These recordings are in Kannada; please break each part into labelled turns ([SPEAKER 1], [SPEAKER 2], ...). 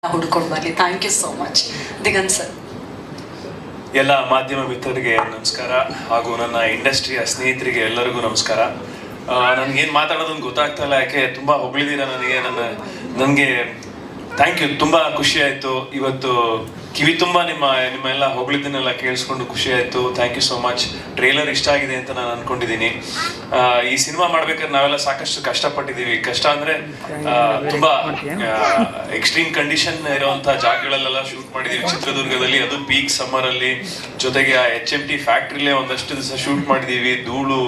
[SPEAKER 1] ಹುಡ್ಕೊಂಡು ಬರಲಿ. Thank you so much Diganth sir.
[SPEAKER 2] ಎಲ್ಲ ಮಾಧ್ಯಮ ಮಿತ್ರರಿಗೆ ನಮಸ್ಕಾರ ಹಾಗೂ ನನ್ನ ಇಂಡಸ್ಟ್ರಿಯ ಸ್ನೇಹಿತರಿಗೆ ಎಲ್ಲರಿಗೂ ನಮಸ್ಕಾರ. ನನಗೇನು ಮಾತಾಡೋದನ್ನು ಗೊತ್ತಾಗ್ತಾ ಇಲ್ಲ, ಯಾಕೆ ತುಂಬ ಹೊಗಳಿದ್ದೀರ ನನಗೆ ಥ್ಯಾಂಕ್ ಯು. ತುಂಬ ಖುಷಿ ಆಯಿತು ಇವತ್ತು, ಕಿವಿ ತುಂಬ ನಿಮ್ಮ ಎಲ್ಲ ಹೊಗಳಿದ್ದನ್ನೆಲ್ಲ ಕೇಳಿಸ್ಕೊಂಡು ಖುಷಿ ಆಯಿತು. Thank you so much. Trailer ಇಷ್ಟ ಆಗಿದೆ ಅಂತ ನಾನು ಅಂದ್ಕೊಂಡಿದ್ದೀನಿ. ಈ ಸಿನಿಮಾ ಮಾಡ್ಬೇಕಾದ್ರೆ ನಾವೆಲ್ಲ ಸಾಕಷ್ಟು ಕಷ್ಟಪಟ್ಟಿದ್ದೀವಿ. ಕಷ್ಟ ಅಂದರೆ ತುಂಬ ಎಕ್ಸ್ಟ್ರೀಮ್ ಕಂಡೀಷನ್ ಇರುವಂಥ ಜಾಗಗಳಲ್ಲೆಲ್ಲ ಶೂಟ್ ಮಾಡಿದ್ದೀವಿ ಚಿತ್ರದುರ್ಗದಲ್ಲಿ, ಅದು ಪೀಕ್ ಸಮ್ಮರಲ್ಲಿ. ಜೊತೆಗೆ ಆ HMT ಫ್ಯಾಕ್ಟ್ರಿಲೇ ಒಂದಷ್ಟು ದಿವಸ ಶೂಟ್ ಮಾಡಿದ್ದೀವಿ. ಧೂಳು,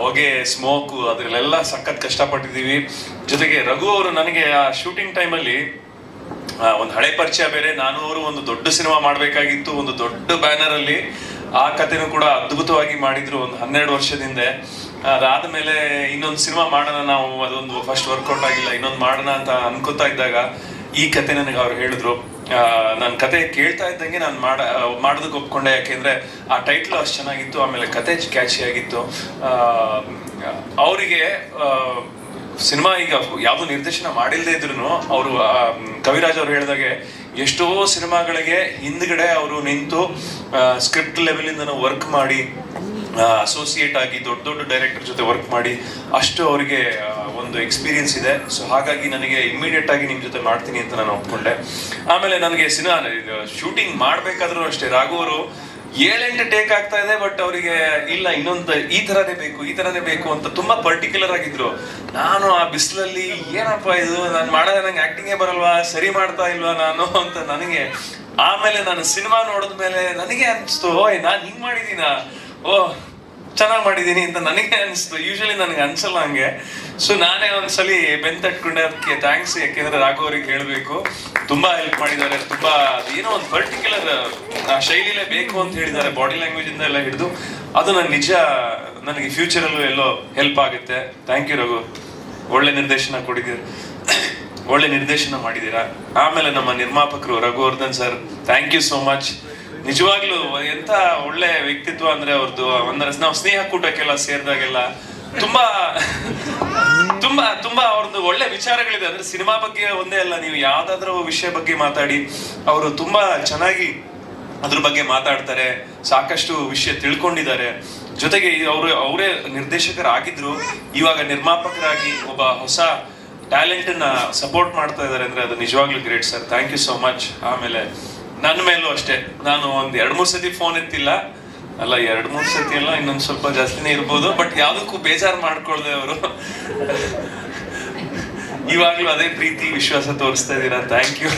[SPEAKER 2] ಹೊಗೆ, ಸ್ಮೋಕು, ಅದರಲ್ಲೆಲ್ಲ ಸಖತ್ ಕಷ್ಟಪಟ್ಟಿದ್ದೀವಿ. ಜೊತೆಗೆ ರಘು ಅವರು ನನಗೆ ಆ ಶೂಟಿಂಗ್ ಟೈಮಲ್ಲಿ ಒಂದು ಹಳೆ ಪರಿಚಯ ಬೇರೆ. ನಾನು ಅವರು ಒಂದು ದೊಡ್ಡ ಸಿನಿಮಾ ಮಾಡಬೇಕಾಗಿತ್ತು, ಒಂದು ದೊಡ್ಡ ಬ್ಯಾನರ್ ಅಲ್ಲಿ. ಆ ಕಥೆನೂ ಕೂಡ ಅದ್ಭುತವಾಗಿ ಮಾಡಿದ್ರು ಒಂದು 12 ವರ್ಷದಿಂದ. ಅದಾದ್ಮೇಲೆ ಇನ್ನೊಂದು ಸಿನಿಮಾ ಮಾಡೋಣ ನಾವು, ಅದೊಂದು ಫಸ್ಟ್ ವರ್ಕೌಟ್ ಆಗಿಲ್ಲ, ಇನ್ನೊಂದು ಮಾಡೋಣ ಅಂತ ಅನ್ಕೋತಾ ಇದ್ದಾಗ ಈ ಕತೆ ನನಗೆ ಅವ್ರು ಹೇಳಿದ್ರು. ನಾನು ಕತೆ ಕೇಳ್ತಾ ಇದ್ದಂಗೆ ನಾನು ಮಾಡೋದಕ್ಕೆ ಒಪ್ಕೊಂಡೆ, ಯಾಕೆಂದ್ರೆ ಆ ಟೈಟ್ಲ್ ಅಷ್ಟು ಚೆನ್ನಾಗಿತ್ತು, ಆಮೇಲೆ ಕತೆ ಕ್ಯಾಚಿ ಆಗಿತ್ತು. ಅವರಿಗೆ ಸಿನಿಮಾ ಈಗ ಯಾವುದು ನಿರ್ದೇಶನ ಮಾಡಿಲ್ಲದೆ ಇದ್ರು ಅವರು, ಕವಿರಾಜ್ ಅವ್ರು ಹೇಳಿದಾಗೆ ಎಷ್ಟೋ ಸಿನಿಮಾಗಳಿಗೆ ಹಿಂದ್ಗಡೆ ಅವರು ನಿಂತು ಸ್ಕ್ರಿಪ್ಟ್ ಲೆವೆಲಿಂದ ವರ್ಕ್ ಮಾಡಿ, ಅಸೋಸಿಯೇಟ್ ಆಗಿ ದೊಡ್ಡ ಡೈರೆಕ್ಟರ್ ಜೊತೆ ವರ್ಕ್ ಮಾಡಿ ಅಷ್ಟು ಅವರಿಗೆ ಒಂದು ಎಕ್ಸ್ಪೀರಿಯನ್ಸ್ ಇದೆ. ಸೊ ಹಾಗಾಗಿ ನನಗೆ ಇಮಿಡಿಯೇಟ್ ಆಗಿ ನಿಮ್ಮ ಜೊತೆ ಮಾಡ್ತೀನಿ ಅಂತ ನಾನು ಒಪ್ಕೊಂಡೆ. ಆಮೇಲೆ ನನಗೆ ಸಿನಿಮಾ ಶೂಟಿಂಗ್ ಮಾಡ್ಬೇಕಾದ್ರೂ ಅಷ್ಟೇ, ರಾಘು ಅವರು 7-8 ಟೇಕ್ ಆಗ್ತಾ ಇದೆ, ಬಟ್ ಅವರಿಗೆ ಇಲ್ಲ ಇನ್ನೊಂದು ಈ ತರನೇ ಬೇಕು ಅಂತ ತುಂಬಾ ಪರ್ಟಿಕ್ಯುಲರ್ ಆಗಿದ್ರು. ನಾನು ಆ ಬಿಸಿಲಲ್ಲಿ ಏನಪ್ಪ ಇದು ನಾನು ಮಾಡೋದೇ, ನಂಗೆ ಆಕ್ಟಿಂಗೇ ಬರಲ್ವಾ, ಸರಿ ಮಾಡ್ತಾ ಇಲ್ವಾ ನಾನು ಅಂತ ನನಗೆ. ಆಮೇಲೆ ನಾನು ಸಿನಿಮಾ ನೋಡಿದ್ಮೇಲೆ ನನಗೆ ಅನಿಸ್ತು, ನಾನು ಹಿಂಗ್ ಮಾಡಿದೀನ, ಚೆನ್ನಾಗಿ ಮಾಡಿದೀನಿ ಅಂತ ನನಗೆ ಅನಿಸ್ತು. ಯೂಶಲಿ ನನಗೆ ಅನ್ಸಲ್ಲ ಹಂಗೆ. ಸೊ ನಾನೇ ಒಂದ್ಸಲಿ ಬೆಂತಟ್ಕೊಂಡೆ. ಅದಕ್ಕೆ ಥ್ಯಾಂಕ್ಸ್, ಯಾಕೆಂದ್ರೆ ರಾಘವ್ ಅವ್ರಿಗೆ ಹೇಳ್ಬೇಕು, ತುಂಬಾ ಹೆಲ್ಪ್ ಮಾಡಿದ್ದಾರೆ. ತುಂಬಾ ಏನೋ ಒಂದು ಪರ್ಟಿಕ್ಯುಲರ್ ಶೈಲಿಲೇ ಬೇಕು ಅಂತ ಹೇಳಿದ್ದಾರೆ, ಬಾಡಿ ಲ್ಯಾಂಗ್ವೇಜ್ ಇಂದ ಎಲ್ಲ ಹಿಡಿದು. ಅದು ನನಗೆ ಫ್ಯೂಚರ್ ಅಲ್ಲೂ ಎಲ್ಲೋ ಹೆಲ್ಪ್ ಆಗುತ್ತೆ. ಥ್ಯಾಂಕ್ ಯು ರಘು, ಒಳ್ಳೆ ನಿರ್ದೇಶನ ಮಾಡಿದ್ದೀರಾ. ಆಮೇಲೆ ನಮ್ಮ ನಿರ್ಮಾಪಕರು Raghuvardhan sir, thank you so much. ನಿಜವಾಗ್ಲೂ ಎಂತ ಒಳ್ಳೆ ವ್ಯಕ್ತಿತ್ವ ಅಂದ್ರೆ ಅವ್ರದ್ದು. ನಾವು ಸ್ನೇಹ ಕೂಟಕ್ಕೆಲ್ಲ ಸೇರಿದಾಗೆಲ್ಲ ತುಂಬಾ ತುಂಬಾ ತುಂಬಾ ಅವ್ರದ್ದು ಒಳ್ಳೆ ವಿಚಾರಗಳಿದೆ. ಅಂದ್ರೆ ಸಿನಿಮಾ ಬಗ್ಗೆ ಒಂದೇ ಅಲ್ಲ, ನೀವು ಯಾವ್ದಾದ್ರೂ ವಿಷಯ ಬಗ್ಗೆ ಮಾತಾಡಿ ಅವರು ತುಂಬಾ ಚೆನ್ನಾಗಿ ಅದ್ರ ಬಗ್ಗೆ ಮಾತಾಡ್ತಾರೆ. ಸಾಕಷ್ಟು ವಿಷಯ ತಿಳ್ಕೊಂಡಿದ್ದಾರೆ. ಜೊತೆಗೆ ಅವರೇ ನಿರ್ದೇಶಕರಾಗಿದ್ರು, ಇವಾಗ ನಿರ್ಮಾಪಕರಾಗಿ ಒಬ್ಬ ಹೊಸ ಟ್ಯಾಲೆಂಟ್ ನ ಸಪೋರ್ಟ್ ಮಾಡ್ತಾ ಇದ್ದಾರೆ ಅಂದ್ರೆ ಅದು ನಿಜವಾಗ್ಲೂ great sir. Thank you so much. ಆಮೇಲೆ ನನ್ನ ಮೇಲೂ ಅಷ್ಟೇ, ನಾನು ಒಂದ್ 2-3 ಸತಿ ಫೋನ್ ಎತ್ತಿಲ್ಲ, ಅಲ್ಲ 2-3 ಸತಿ ಅಲ್ಲ, ಇನ್ನೊಂದು ಸ್ವಲ್ಪ ಜಾಸ್ತಿನೇ ಇರ್ಬೋದು, ಬಟ್ ಯಾವ್ದಕ್ಕೂ ಬೇಜಾರು ಮಾಡ್ಕೊಳ್ದೆ ಅವರು ಇವಾಗ್ಲೂ ಅದೇ ಪ್ರೀತಿ ವಿಶ್ವಾಸ ತೋರಿಸ್ತಾ ಇದ್ದೀರಾ. Thank you.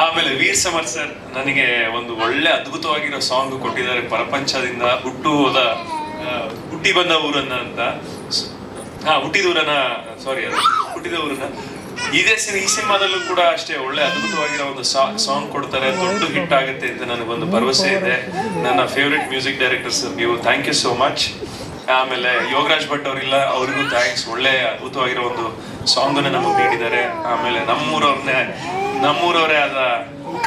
[SPEAKER 2] ಆಮೇಲೆ ವೀರ್ ಸಮರ್ ಸರ್ ನನಗೆ ಒಂದು ಒಳ್ಳೆ ಅದ್ಭುತವಾಗಿರೋ ಸಾಂಗ್ ಕೊಟ್ಟಿದ್ದಾರೆ, ಪ್ರಪಂಚದಿಂದ ಹುಟ್ಟಿ ಬಂದ ಊರನ್ನ ಅಂತ. ಹುಟ್ಟಿದ ಊರನ್ನ ಈ ಸಿನಿಮಾದಲ್ಲೂ ಕೂಡ ಅಷ್ಟೇ ಒಳ್ಳೆ ಅದ್ಭುತವಾಗಿರೋ ಒಂದು ಸಾಂಗ್ ಕೊಡ್ತಾರೆ, ದೊಡ್ಡ ಹಿಟ್ ಆಗುತ್ತೆ ಅಂತ ನನಗೊಂದು ಭರವಸೆ ಇದೆ. ನನ್ನ ಫೇವ್ರೆಟ್ ಮ್ಯೂಸಿಕ್ ಡೈರೆಕ್ಟರ್ಸ್ ನೀವು, ಥ್ಯಾಂಕ್ ಯು ಸೋ ಮಚ್. ಆಮೇಲೆ ಯೋಗರಾಜ್ ಭಟ್ ಅವರಿಲ್ಲ, ಅವರಿಗೂ ಥ್ಯಾಂಕ್ಸ್. ಒಳ್ಳೆ ಅದ್ಭುತವಾಗಿರೋ ಒಂದು ಸಾಂಗ್ ಅನ್ನ ನಮಗೆ ನೀಡಿದ್ದಾರೆ. ಆಮೇಲೆ ನಮ್ಮೂರವರೇ ಆದ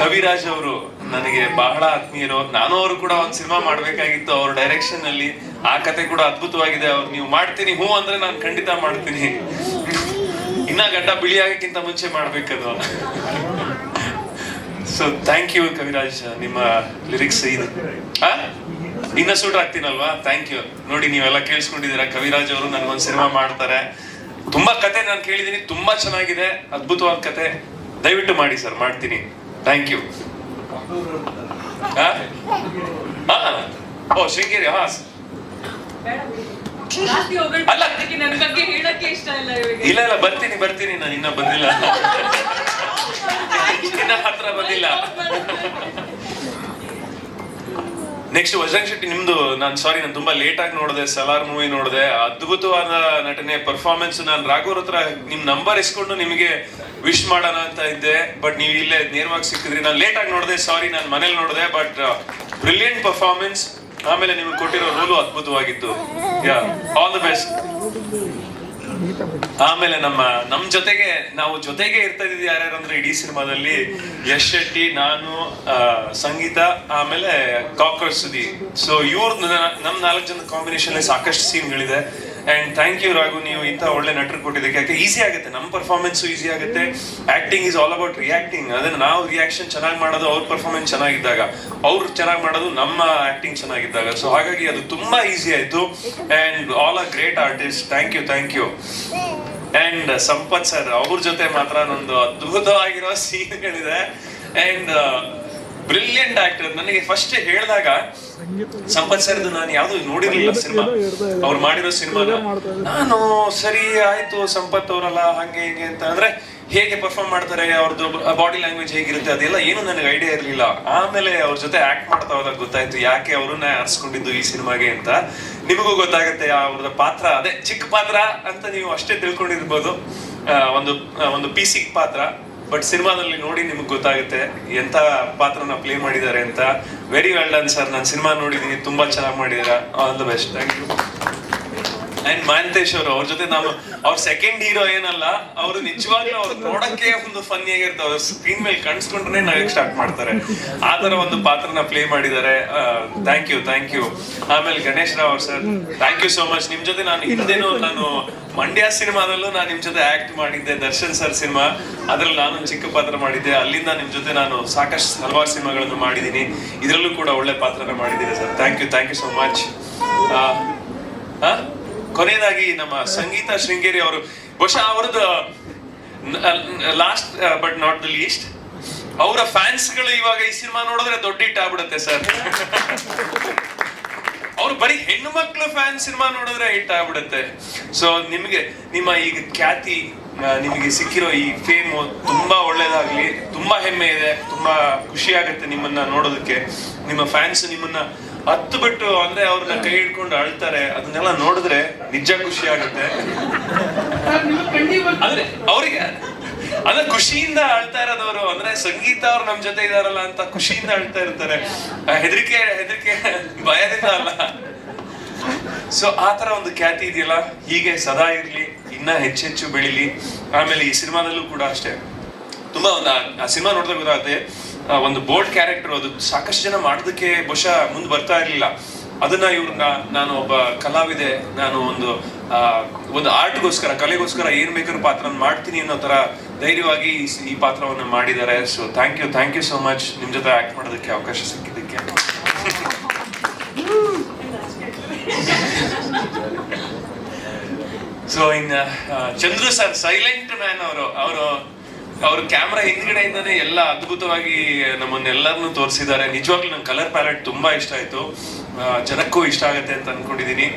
[SPEAKER 2] ಕವಿರಾಜ್ ಅವರು ನನಗೆ ಬಹಳ ಆತ್ಮೀಯರು. ನಾನು ಅವರು ಕೂಡ ಒಂದು ಸಿನಿಮಾ ಮಾಡ್ಬೇಕಾಗಿತ್ತು ಅವ್ರ ಡೈರೆಕ್ಷನ್ ಅಲ್ಲಿ. ಆ ಕತೆ ಕೂಡ ಅದ್ಭುತವಾಗಿದೆ. ಅವ್ರು ನೀವು ಮಾಡ್ತೀನಿ ಹೂ ಅಂದ್ರೆ ನಾನು ಖಂಡಿತ ಮಾಡ್ತೀನಿ. ಇನ್ನ ಗಡ್ಡ ಬಿಳಿ ಆಗಕ್ಕಿಂತ ಮುಂಚೆ ಮಾಡ್ಬೇಕದು. ಸೊ ಥ್ಯಾಂಕ್ ಯು ಕವಿರಾಜ್, ನಿಮ್ಮ ಲಿರಿಕ್ಸ್ ಇದು ಇನ್ನ ಸೂಟ್ ಆಗ್ತೀನಲ್ವಾ. Thank you. ನೋಡಿ ನೀವೆಲ್ಲ ಕೇಳಿಸ್ಕೊಂಡಿದ್ದೀರಾ, ಕವಿರಾಜ್ ಅವರು ನನಗೊಂದು ಸಿನಿಮಾ ಮಾಡ್ತಾರೆ. ತುಂಬಾ ಕತೆ ನಾನು ಕೇಳಿದೀನಿ, ತುಂಬಾ ಚೆನ್ನಾಗಿದೆ, ಅದ್ಭುತವಾದ ಕತೆ. ದಯವಿಟ್ಟು ಮಾಡಿ ಸರ್, ಮಾಡ್ತೀನಿ. Thank you. ಶೃಂಗೇರಿ ಇಲ್ಲ ಬರ್ತೀನಿ ನಾನು ಇನ್ನ ಬಂದಿಲ್ಲ, ಇನ್ನ ಹತ್ರ ಬಂದಿಲ್ಲ. ನೆಕ್ಸ್ಟ್ ವಜ್ರಂಗ್ ಶೆಟ್ಟಿ ನಿಮ್ದು, ನಾನು ತುಂಬಾ ಲೇಟ್ ಆಗಿ ನೋಡಿದೆ. ಸಲಾರ್ ಮೂವಿ ನೋಡಿದೆ, ಅದ್ಭುತವಾದ ನಟನೆ, ಪರ್ಫಾರ್ಮೆನ್ಸ್. ನಾನು ರಾಘವ್ರ ಹತ್ರ ನಿಮ್ ನಂಬರ್ ಇಸ್ಕೊಂಡು ನಿಮಗೆ ವಿಶ್ ಮಾಡೋಣ ಅಂತ ಇದ್ದೆ, ಬಟ್ ನೀವು ಇಲ್ಲೇ ನೇರವಾಗಿ ಸಿಕ್ಕಿದ್ರಿ. ನಾನು ಲೇಟ್ ಆಗಿ ನೋಡಿದೆ, ಸಾರಿ, ನಾನು ಮನೇಲಿ ನೋಡಿದೆ. But brilliant performance. ಆಮೇಲೆ ನಿಮ್ಗೆ ಕೊಟ್ಟಿರೋ ರೋಲು ಅದ್ಭುತವಾಗಿತ್ತು. All the best. ಆಮೇಲೆ ನಮ್ಮ ಜೊತೆಗೆ ಇರ್ತಾ ಇದ್ದಿದ್ದು ಯಾರ್ಯಾರು ಅಂದ್ರೆ ಇಡೀ ಸಿನಿಮಾದಲ್ಲಿ ಯಶ್ ಶೆಟ್ಟಿ, ನಾನು, ಸಂಗೀತ, ಆಮೇಲೆ ಕಾಕ್ರೋಚ್ ಸುದಿ. ಸೊ ನಮ್ 4 ಜನ ಕಾಂಬಿನೇಷನ್ ಸಾಕಷ್ಟು ಸೀನ್ಗಳಿದೆ. ಅಂಡ್ ಥ್ಯಾಂಕ್ ಯು ರಾಘು, ನೀವು ಇಂಥ ಒಳ್ಳೆ ನಟರು ಕೊಟ್ಟಿದ್ದಕ್ಕೆ. ಯಾಕೆ ಈಸಿ ಆಗುತ್ತೆ, ನಮ್ಮ ಪರ್ಫಾರ್ಮೆನ್ಸ್ ಈಸಿ ಆಗುತ್ತೆ. Acting is all about reacting. ಅದನ್ನ ನಾವು ರಿಯಾಕ್ಷನ್ ಚೆನ್ನಾಗಿ ಮಾಡೋದು ಅವ್ರ ಪರ್ಫಾರ್ಮೆನ್ಸ್ ಚೆನ್ನಾಗಿದ್ದಾಗ, ಅವ್ರು ಚೆನ್ನಾಗಿ ಮಾಡೋದು ನಮ್ಮ ಆಕ್ಟಿಂಗ್ ಚೆನ್ನಾಗಿದ್ದಾಗ. ಸೊ ಹಾಗಾಗಿ ಅದು ತುಂಬಾ ಈಸಿ ಆಯ್ತು. And all are great artist. Thank you. And Sampath sir, ಅವ್ರ ಜೊತೆ ಮಾತ್ರ ನಂದು ಅದ್ಭುತವಾಗಿರೋ ಸೀನ್ಗಳಿದೆ. And brilliant actor. ನನಗೆ ಫಸ್ಟ್ ಹೇಳಿದಾಗ ಸಂಪತ್ ಸರ್ ನಾನು ಯಾವ್ದು ನೋಡಿರ್ಲಿಲ್ಲ ಸಿನಿಮಾ, ಅವ್ರು ಮಾಡಿರೋ ಸಿನಿಮಾನ. ನಾನು ಸರಿ ಆಯ್ತು ಸಂಪತ್ ಅವರಲ್ಲ ಹಂಗೆ ಹಿಂಗೆ ಅಂತ, ಅಂದ್ರೆ ಹೇಗೆ ಪರ್ಫಾರ್ಮ್ ಮಾಡ್ತಾರೆ, ಅವ್ರದ್ದು ಬಾಡಿ ಲ್ಯಾಂಗ್ವೇಜ್ ಹೇಗಿರುತ್ತೆ ಅದೆಲ್ಲ ಏನು ನನಗೆ ಐಡಿಯಾ ಇರಲಿಲ್ಲ. ಆಮೇಲೆ ಅವ್ರ ಜೊತೆ ಆಕ್ಟ್ ಮಾಡ್ತಾ ಹೋದಾಗ ಗೊತ್ತಾಯ್ತು ಯಾಕೆ ಅವ್ರನ್ನ ಆರಿಸ್ಕೊಂಡಿದ್ದು ಈ ಸಿನಿಮಾಗೆ ಅಂತ. ನಿಮಗೂ ಗೊತ್ತಾಗುತ್ತೆ ಅವ್ರದ್ದು ಪಾತ್ರ, ಅದೇ ಚಿಕ್ಕ ಪಾತ್ರ ಅಂತ ನೀವು ಅಷ್ಟೇ ತಿಳ್ಕೊಂಡಿರ್ಬೋದು, ಒಂದು ಪೀಸಿಕ್ ಪಾತ್ರ. ಬಟ್ ಸಿನಿಮಾದಲ್ಲಿ ನೋಡಿ ನಿಮ್ಗೆ ಗೊತ್ತಾಗುತ್ತೆ ಎಂತ ಪಾತ್ರನ ಪ್ಲೇ ಮಾಡಿದ್ದಾರೆ ಅಂತ. Very well done sir. ನಾನು ಸಿನಿಮಾ ನೋಡಿದೀನಿ, ತುಂಬಾ ಚೆನ್ನಾಗಿ ಮಾಡಿದಾರ. All the best. Thank you. And Mahantesh ಅವರು, ಅವ್ರ ಜೊತೆ ನಾವು ಅವ್ರ ಸೆಕೆಂಡ್ ಹೀರೋ ಏನಲ್ಲ, ಅವರು ನಿಜವಾಗ್ಲೂ ಅವ್ರು ನೋಡಕ್ಕೆ ಒಂದು ಫನ್ನಿ ಆಗಿರ್ತಾರೆ. ಅವ್ರ ಸ್ಕ್ರೀನ್ ಮೇಲೆ ಕಾಣಿಸ್ಕೊಂಡ್ರೆ ನಗಕ್ಕೆ ಸ್ಟಾರ್ಟ್ ಮಾಡ್ತಾರೆ. ಆ ತರ ಒಂದು ಪಾತ್ರನ ಪ್ಲೇ ಮಾಡಿದ್ದಾರೆ. Thank you. ಆಮೇಲೆ ಗಣೇಶ್ ರಾವ್ ಅವ್ರು sir, thank you so much. ನಿಮ್ ಜೊತೆ ನಾನು ಮಂಡ್ಯ ಸಿನಿಮಾದಲ್ಲೂ ನಾನು ನಿಮ್ ಜೊತೆ ಆಕ್ಟ್ ಮಾಡಿದ್ದೆ. ದರ್ಶನ್ ಸರ್ ಸಿನಿಮಾ, ಅದ್ರಲ್ಲಿ ನಾನು ಚಿಕ್ಕ ಪಾತ್ರ ಮಾಡಿದ್ದೆ. ಅಲ್ಲಿಂದ ನಿಮ್ ಜೊತೆ ನಾನು ಸಾಕಷ್ಟು ಹಲವಾರು ಸಿನಿಮಾಗಳನ್ನು ಮಾಡಿದ್ದೀನಿ. ಇದರಲ್ಲೂ ಕೂಡ ಒಳ್ಳೆ ಪಾತ್ರನ ಮಾಡಿದ್ದೀನಿ sir. Thank you so much. ಕೊನೆಯದಾಗಿ ನಮ್ಮ ಸಂಗೀತ ಶೃಂಗೇರಿ ಅವರು, ಬಹುಶಃ ಅವ್ರದ್ದು last but not the least, ಅವರ ಫ್ಯಾನ್ಸ್ಗಳು ಇವಾಗ ಈ ಸಿನಿಮಾ ನೋಡಿದ್ರೆ ದೊಡ್ಡ ಹಿಟ್ ಆಗ್ಬಿಡುತ್ತೆ ಸರ್. ಅವ್ರು ಬರೀ ಹೆಣ್ಣು ಮಕ್ಕಳು ಫ್ಯಾನ್ ಸಿನಿಮಾ ನೋಡಿದ್ರೆ ಹಿಟ್ ಆಗ್ಬಿಡುತ್ತೆ. ಸೊ ನಿಮಗೆ ನಿಮ್ಮ ಈಗ ಖ್ಯಾತಿ, ನಿಮಗೆ ಸಿಕ್ಕಿರೋ ಈ ಫೇಮ್ ತುಂಬಾ ಒಳ್ಳೇದಾಗ್ಲಿ. ತುಂಬಾ ಹೆಮ್ಮೆ ಇದೆ, ತುಂಬಾ ಖುಷಿ ಆಗುತ್ತೆ ನಿಮ್ಮನ್ನ ನೋಡೋದಕ್ಕೆ. ನಿಮ್ಮ ಫ್ಯಾನ್ಸ್ ನಿಮ್ಮನ್ನ ಹತ್ತು ಬಿಟ್ಟು ಅಂದ್ರೆ ಅವ್ರನ್ನ ಕೈ ಹಿಡ್ಕೊಂಡು ಅಳ್ತಾರೆ, ಅದನ್ನೆಲ್ಲ ನೋಡಿದ್ರೆ ನಿಜ ಖುಷಿ ಆಗುತ್ತೆ. ಅಂದ್ರೆ ಅವ್ರಿಗೆ ಅಂದ್ರೆ ಖುಷಿಯಿಂದ ಅಳ್ತಾ ಇರೋದವರು, ಅಂದ್ರೆ ಸಂಗೀತ ಅವ್ರು ನಮ್ ಜೊತೆ ಇದಾರಲ್ಲ ಅಂತ ಖುಷಿಯಿಂದ ಅಳ್ತಾ ಇರ್ತಾರೆ. ಹೆದರಿಕೆ ಭಯದಿಂದ ಅಲ್ಲ. ಸೊ ಆ ತರ ಒಂದು ಖ್ಯಾತಿ ಇದೆಯಲ್ಲ, ಹೀಗೆ ಸದಾ ಇರ್ಲಿ, ಇನ್ನ ಹೆಚ್ಚೆಚ್ಚು ಬೆಳಿಲಿ. ಆಮೇಲೆ ಈ ಸಿನಿಮಾದಲ್ಲೂ ಕೂಡ ಅಷ್ಟೇ, ತುಂಬಾ ಒಂದು ಆ ಸಿನಿಮಾ ನೋಡಿದಾಗ ಗೊತ್ತಾಗುತ್ತೆ, ಒಂದು ಬೋಲ್ಡ್ ಕ್ಯಾರೆಕ್ಟರ್. ಅದು ಸಾಕಷ್ಟು ಜನ ಮಾಡೋದಕ್ಕೆ ಬಹುಶಃ ಮುಂದೆ ಬರ್ತಾ ಇರ್ಲಿಲ್ಲ. ಅದನ್ನ ಇವ್ರನ್ನ, ನಾನು ಒಬ್ಬ ಕಲಾವಿದೆ, ನಾನು ಒಂದು ಆರ್ಟ್ಗೋಸ್ಕರ, ಕಲೆಗೋಸ್ಕರ ಏನ್ ಬೇಕಾದ್ರೂ ಪಾತ್ರ ಮಾಡ್ತೀನಿ ಅನ್ನೋ ತರ ಧೈರ್ಯವಾಗಿ ಈ ಪಾತ್ರವನ್ನ ಮಾಡಿದ್ದಾರೆ. So thank you so much. ನಿಮ್ ಜೊತೆ ಆಕ್ಟ್ ಮಾಡೋದಕ್ಕೆ ಅವಕಾಶ ಸಿಕ್ಕಿದ್ದಕ್ಕೆ. ಸೊ ಇನ್ನ ಚಂದ್ರು ಸರ್, ಸೈಲೆಂಟ್ ಮ್ಯಾನ್. ಅವರು ಕ್ಯಾಮ್ರಾ ಹಿಂದ್ಗಡೆಯಿಂದಾನೆ ಎಲ್ಲ ಅದ್ಭುತವಾಗಿ ನಮ್ಮನ್ನೆಲ್ಲರನ್ನು ತೋರಿಸಿದ್ದಾರೆ. ನಿಜವಾಗ್ಲೂ ನಂಗೆ ಕಲರ್ ಪ್ಯಾಲೆಟ್ ತುಂಬಾ ಇಷ್ಟ ಆಯ್ತು, ಜನಕ್ಕೂ ಇಷ್ಟ ಆಗುತ್ತೆ ಅಂತ ಅನ್ಕೊಂಡಿದೀನಿ.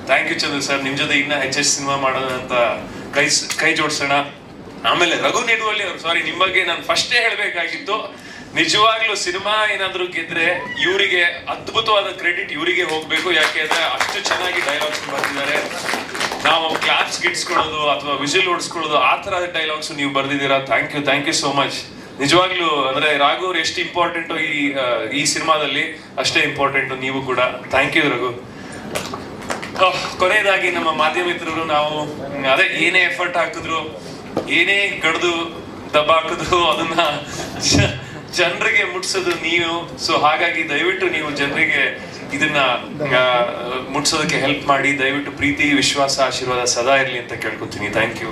[SPEAKER 2] Thank you Chandru sir. ನಿಮ್ ಜೊತೆ ಇನ್ನ ಹೆಚ್ಚೆಚ್ಚು ಸಿನಿಮಾ ಮಾಡೋಣ ಅಂತ ಕೈ ಜೋಡಿಸೋಣ. ಆಮೇಲೆ ರಘು ನೆಡುವಳ್ಳಿ ಅವರು, ಸಾರಿ, ನಿಮ್ ಬಗ್ಗೆ ನಾನು ಫಸ್ಟೇ ಹೇಳ್ಬೇಕಾಗಿತ್ತು. ನಿಜವಾಗ್ಲೂ ಸಿನಿಮಾ ಏನಾದ್ರು ಗೆದ್ರೆ ಇವರಿಗೆ ಅದ್ಭುತವಾದ ಕ್ರೆಡಿಟ್ ಇವರಿಗೆ ಹೋಗ್ಬೇಕು. ಯಾಕೆ ಅಂದ್ರೆ ಅಷ್ಟು ಚೆನ್ನಾಗಿ ಡೈಲಾಗ್ಸ್ ಬರ್ತಿದ್ದಾರೆ. ನಾವು ಕ್ಲಾಪ್ಸ್ ಗಿಟ್ಸ್ಕೊಳ್ಳೋದು ಅಥವಾ ವಿಸಿಲ್ ಓಡಿಸ್ಕೊಳ್ಳೋದು ಆ ತರ ಡೈಲಾಗ್ಸ್ ನೀವು ಬರ್ದಿದ್ದೀರಾ. Thank you so much. ನಿಜವಾಗ್ಲೂ ಅಂದ್ರೆ ರಾಘು ಅವ್ರು ಎಷ್ಟು ಇಂಪಾರ್ಟೆಂಟ್ ಈ ಸಿನಿಮಾದಲ್ಲಿ, ಅಷ್ಟೇ ಇಂಪಾರ್ಟೆಂಟ್ ನೀವು ಕೂಡ. Thank you Raghu. ಕೊನೆಯದಾಗಿ ನಮ್ಮ ಮಾಧ್ಯಮ ಮಿತ್ರರು, ನಾವು ಅದೇ ಏನೇ ಎಫರ್ಟ್ ಹಾಕಿದ್ರು, ಏನೇ ಕಡ್ದು ದಬ್ಬ ಹಾಕಿದ್ರು, ಅದನ್ನ ಜನರಿಗೆ ಮುಟ್ಸೋದು ನೀವು. ಸೊ ಹಾಗಾಗಿ ದಯವಿಟ್ಟು ನೀವು ಜನರಿಗೆ ಇದನ್ನ ಮುಟ್ಸೋದಕ್ಕೆ ಹೆಲ್ಪ್ ಮಾಡಿ. ದಯವಿಟ್ಟು ಪ್ರೀತಿ, ವಿಶ್ವಾಸ, ಆಶೀರ್ವಾದ ಸದಾ ಇರ್ಲಿ ಅಂತ ಕೇಳ್ಕೊತೀನಿ. Thank you.